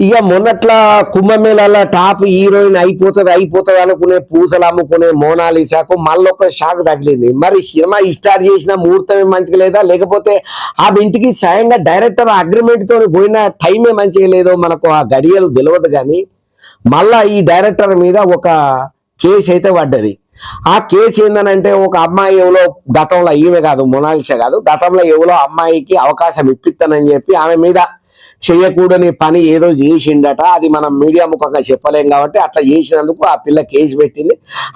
ఇక మొన్నట్ల కుంభమేళాల top heroine అయిపోతుంది అనుకునే పూసలు అమ్ముకునే మోనాలిసాకు మళ్ళొక షాక్ తగిలింది. మరి సినిమా స్టార్ట్ చేసిన ముహూర్తమే మంచిగా లేదా, లేకపోతే ఆ ఇంటికి స్వయంగా డైరెక్టర్ అగ్రిమెంట్ తో పోయిన టైమే మంచిగా లేదో మనకు ఆ గడియలు తెలియదు. కానీ మళ్ళా ఈ డైరెక్టర్ మీద ఒక కేసు అయితే పడ్డది. ఆ కేసు ఏందనంటే, ఒక అమ్మాయి ఎవరో గతంలో, ఈమె కాదు మోనాలిసా కాదు, గతంలో ఎవరో అమ్మాయికి అవకాశం ఇప్పిస్తానని చెప్పి ఆమె మీద చేయకూడని పని ఏదో చేసిండట. అది మనం మీడియా ముఖంగా చెప్పలేం కాబట్టి అట్లా చేసినందుకు ఆ పిల్ల కేసు పెట్టింది.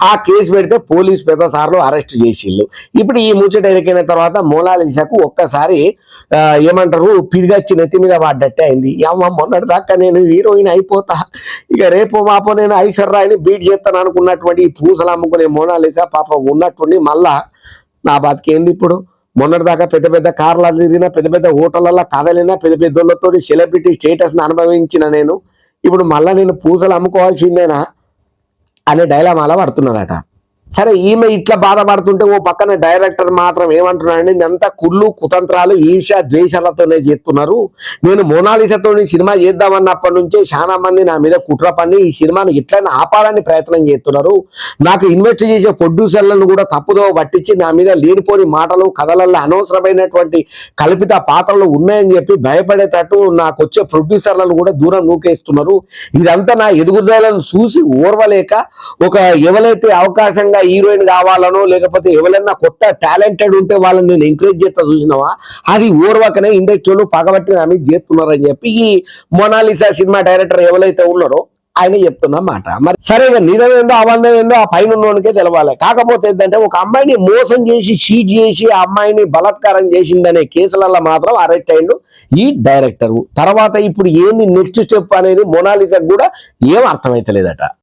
ఆ కేసు పెడితే పోలీసు పెద్ద సార్లు అరెస్ట్ చేసిళ్ళు. ఇప్పుడు ఈ ముచ్చట ఎరికైన తర్వాత మోనాలిసాకు ఒక్కసారి ఏమంటారు పిడిగచ్చి నెత్తి మీద పడ్డట్టే అయింది. అమ్మ మొన్నటి దాకా నేను హీరోయిన్ అయిపోతా, ఇక రేపు మాపో నేను ఐశ్వర్యాన్ని బీట్ చేస్తాను అనుకున్నటువంటి ఈ పూసలు అమ్ముకునే మోనాలిసా పాపం ఉన్నట్టుండి మళ్ళా నా బతికేంది ఇప్పుడు. మొన్నటిదాకా పెద్ద పెద్ద కార్లు తిరిగినా, పెద్ద పెద్ద హోటళ్ళల్లో కదలినా, పెద్ద పెద్దోళ్ళతో సెలబ్రిటీ స్టేటస్ని అనుభవించిన నేను ఇప్పుడు మళ్ళీ నేను పూసలు అమ్ముకోవాల్సిందేనా అనే డైలామాలా పడుతున్నదట. సరే, ఈమె ఇట్లా బాధపడుతుంటే ఓ పక్కన డైరెక్టర్ మాత్రం ఏమంటున్నాడంటే, ఇదంతా కుళ్ళు కుతంత్రాలు ఈర్ష ద్వేషాలతోనే చేస్తున్నారు. నేను మోనాలిసాతో సినిమా చేద్దామన్నప్పటి నుంచే చాలా మంది నా మీద కుట్ర పన్ని ఈ సినిమాని ఇట్లనే ఆపాలని ప్రయత్నం చేస్తున్నారు. నాకు ఇన్వెస్ట్ చేసే ప్రొడ్యూసర్లను కూడా తప్పుదో పట్టించి నా మీద లేనిపోని మాటలు కథలల్లో అనవసరమైనటువంటి కల్పిత పాత్రలు ఉన్నాయని చెప్పి భయపడేటట్టు నాకు వచ్చే ప్రొడ్యూసర్లను కూడా దూరం నూకేస్తున్నారు. ఇదంతా నా ఎదుగుదలను చూసి ఓర్వలేక ఒక ఎవరైతే అవకాశంగా హీరోయిన్ కావాలనో, లేకపోతే ఎవరైనా కొత్త టాలెంటెడ్ ఉంటే వాళ్ళని నేను ఎంకరేజ్ చేస్తా చూసినావా, అది ఓర్వకనే ఇండస్ట్రీలో పగబట్టి నా మీద చేస్తున్నారని చెప్పి ఈ మోనాలిసా సినిమా డైరెక్టర్ ఎవరైతే ఉన్నారో ఆయన చెప్తున్న మాట. మరి సరే, నిజమేందో అబంధం ఏందో ఆ పైన ఉన్నోనికే తెలవాలి. కాకపోతే ఏంటంటే, ఒక అమ్మాయిని మోసం చేసి చీట్ చేసి ఆ అమ్మాయిని బలాత్కారం చేసిందనే కేసులలో మాత్రం అరెస్ట్ అయ్యిండు ఈ డైరెక్టర్. తర్వాత ఇప్పుడు ఏంది నెక్స్ట్ స్టెప్ అనేది మోనాలిసాకు కూడా ఏం అర్థమైతలేదట.